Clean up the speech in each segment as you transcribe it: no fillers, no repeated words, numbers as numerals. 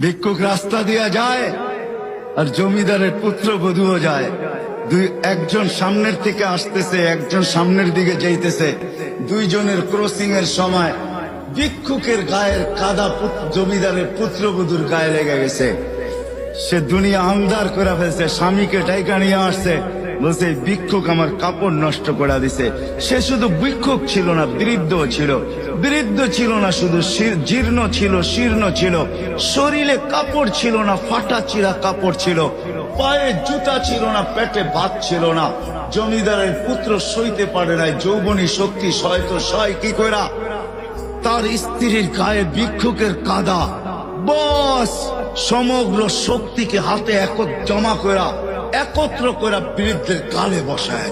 ভিক্ষুক রাস্তা দিয়া যায় আর জমিদারের পুত্রবধূও যায়। একজন সামনের থেকে আসতেছে, একজন সামনের দিকে যাইতেছে। দুইজনের ক্রসিং এর সময় ভিক্ষুকের গায়ের কাদা জমিদারের পুত্রবধূর গায়ে লেগে গেছে। সে দুনিয়া আন্ধার করে ফেলছে, স্বামীকে ডাইকা নিয়ে আসছে, বলছে ভিক্ষুক আমার কাপড় নষ্ট করে দিছে। সে শুধু ভিক্ষুক ছিল না, বৃদ্ধ ছিল। বৃদ্ধ ছিল না শুধু, জীর্ণ ছিল, শীর্ণ ছিল। শরীরে কাপড় ছিল না, ফাটা চিরা কাপড় ছিল। পায়ে জুতা ছিল না, পেটে ভাত ছিল না। জমিদারের পুত্র সইতে পারে নাই, যৌবনী শক্তি সয়তো সয় কি কইরা তার স্ত্রীর গায়ে ভিক্ষুকের কাদা, বস সমগ্র শক্তিকে হাতে জমা করা একত্র করে বৃদ্ধের গালে বসায়।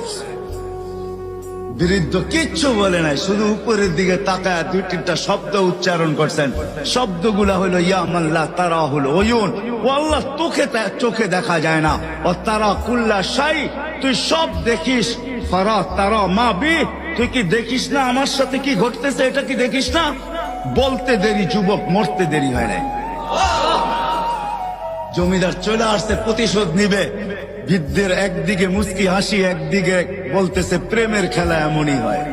বৃদ্ধ কিচ্ছু বলে নাই, শুধু উপরের দিকে তাকায় দুই তিনটা শব্দ উচ্চারণ করছেন। শব্দগুলা হলো ইয়া মাল্লা তারা হলো ওয়ুন, ও আল্লাহ চোখে দেখা যায় না। ও তারা কুল্লা শাই, তুই সব দেখিস। ফারা তারা মা বি, তুই কি দেখিস না আমার সাথে কি ঘটতেছে? এটা কি দেখিস না? বলতে দেরি যুবক, মরতে দেরি হয় নাই। জমিদার চলে আসছে, প্রতিশোধ নিবে। বৃদ্ধের একদিকে মুস্কি হাসি, একদিকে বলতেছে প্রেমের খেলা এমনই হয়।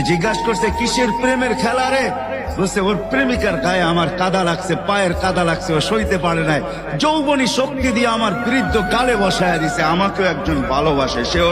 জিজ্ঞাসা করছে কিসের প্রেমের খেলা রে? বলছে ওর প্রেমিকার গায়ে আমার কাদা লাগছে, পায়ের কাদা লাগছে, ও সইতে পারে নাই। যৌবনী শক্তি দিয়ে আমার বৃদ্ধ গালে বসায় দিছে। আমাকেও একজন ভালোবাসে, সেও